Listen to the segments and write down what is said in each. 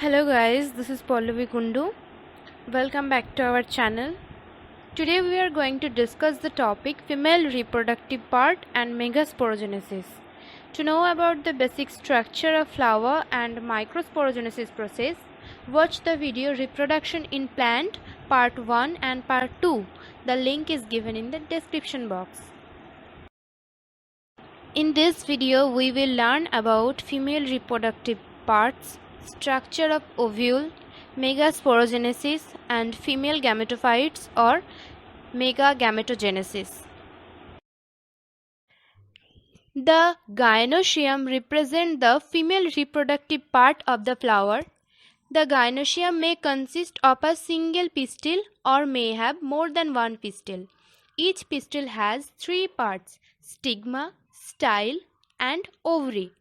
Hello guys, this is Pallavi Kundu. Welcome back to our channel. Today we are going to discuss the topic female reproductive part and megasporogenesis. To know about the basic structure of flower and microsporogenesis process, watch the video Reproduction in Plant Part 1 and Part 2. The link is given in the description box. In this video we will learn about female reproductive parts, structure of ovule, megasporogenesis and female gametophytes or megagametogenesis. The gynoecium represents the female reproductive part of the flower. The gynoecium may consist of a single pistil or may have more than one pistil. Each pistil has three parts: stigma, style and ovary.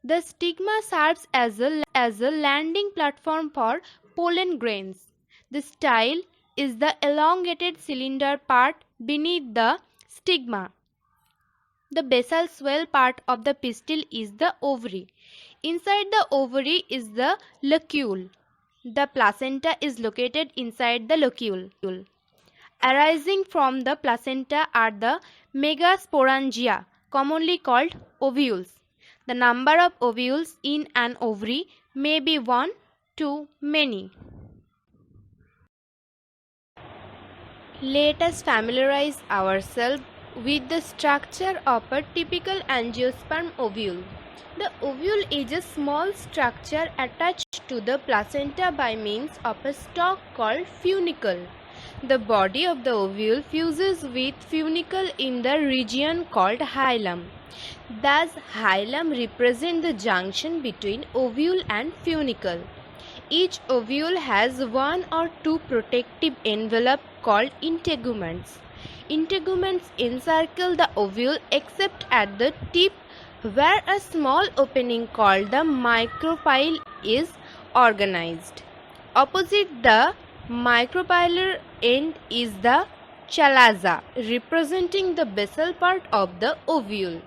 The stigma serves as a landing platform for pollen grains. The style is the elongated cylinder part beneath the stigma. The basal swell part of the pistil is the ovary. Inside the ovary is the locule. The placenta is located inside the locule. Arising from the placenta are the megasporangia, commonly called ovules. The number of ovules in an ovary may be one to many. Let us familiarize ourselves with the structure of a typical angiosperm ovule. The ovule is a small structure attached to the placenta by means of a stalk called funicle. The body of the ovule fuses with funicle in the region called hilum. Thus, hilum represents the junction between ovule and funicle. Each ovule has one or two protective envelopes called integuments. Integuments encircle the ovule except at the tip, where a small opening called the micropyle is organized. Opposite the micropylar end is the chalaza, representing the basal part of the ovule.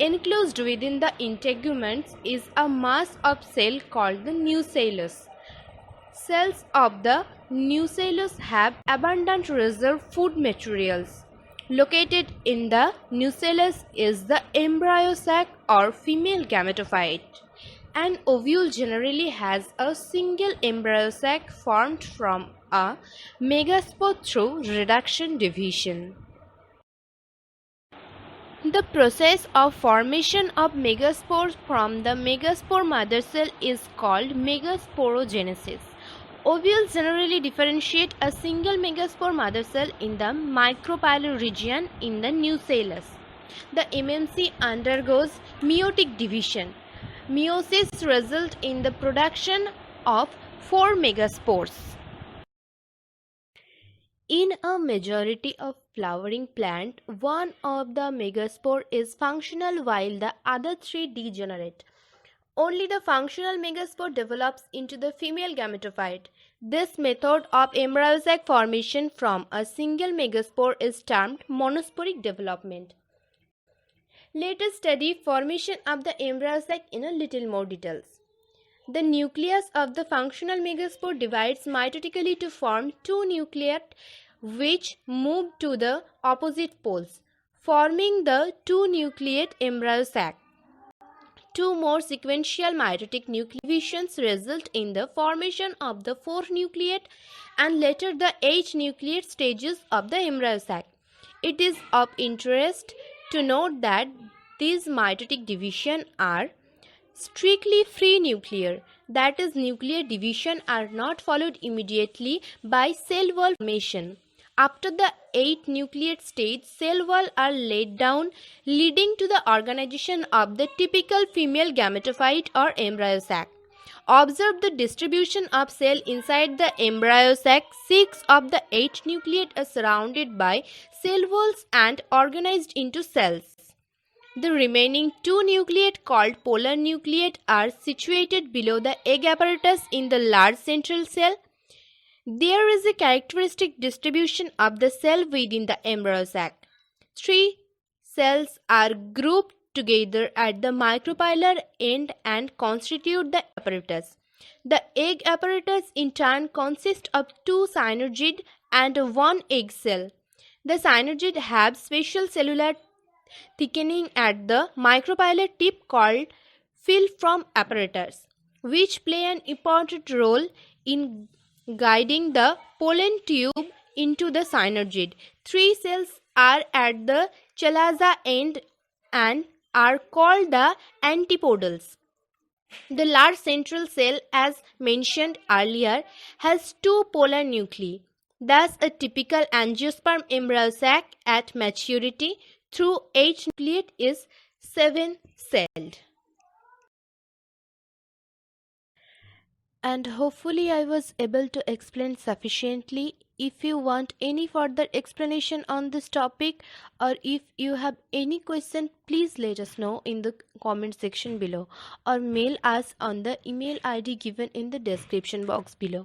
Enclosed within the integuments is a mass of cell called the nucellus. Cells of the nucellus have abundant reserve food materials. Located in the nucellus is the embryo sac or female gametophyte. An ovule generally has a single embryo sac formed from a megaspore through reduction division. The process of formation of megaspores from the megaspore mother cell is called megasporogenesis. Ovules generally differentiate a single megaspore mother cell in the micropylar region in the nucellus. The MMC undergoes meiotic division. Meiosis results in the production of 4 megaspores. In a majority of flowering plant, one of the megaspore is functional while the other three degenerate. Only the functional megaspore develops into the female gametophyte. This method of embryo sac formation from a single megaspore is termed monosporic development. Let us study formation of the embryo sac in a little more details. The nucleus of the functional megaspore divides mitotically to form two nuclei which move to the opposite poles, forming the two-nucleate embryo sac. Two more sequential mitotic nuclear divisions result in the formation of the 4-nucleate and later the 8-nucleate stages of the embryo sac. It is of interest to note that these mitotic divisions are strictly free nuclear, that is, nuclear division are not followed immediately by cell wall formation. After the 8-nucleate stage, cell walls are laid down, leading to the organization of the typical female gametophyte or embryo sac. Observe the distribution of cell inside the embryo sac. 6 of the 8 nucleate are surrounded by cell walls and organized into cells. The remaining 2 nucleate called polar nucleate are situated below the egg apparatus in the large central cell. There is a characteristic distribution of the cell within the embryo sac. 3 cells are grouped together at the micropylar end and constitute the apparatus. The egg apparatus in turn consists of two synergid and one egg cell. The synergid have special cellular thickening at the micropylate tip called film apparatus, which play an important role in guiding the pollen tube into the synergid. Three cells are at the chalaza end and are called the antipodals. The large central cell, as mentioned earlier, has two polar nuclei. Thus, a typical angiosperm embryo sac at maturity through H nucleate is 7-celled. And hopefully I was able to explain sufficiently. If you want any further explanation on this topic, or if you have any question, please let us know in the comment section below, or mail us on the email ID given in the description box below.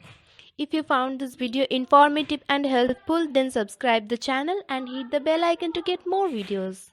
If you found this video informative and helpful, then subscribe the channel and hit the bell icon to get more videos.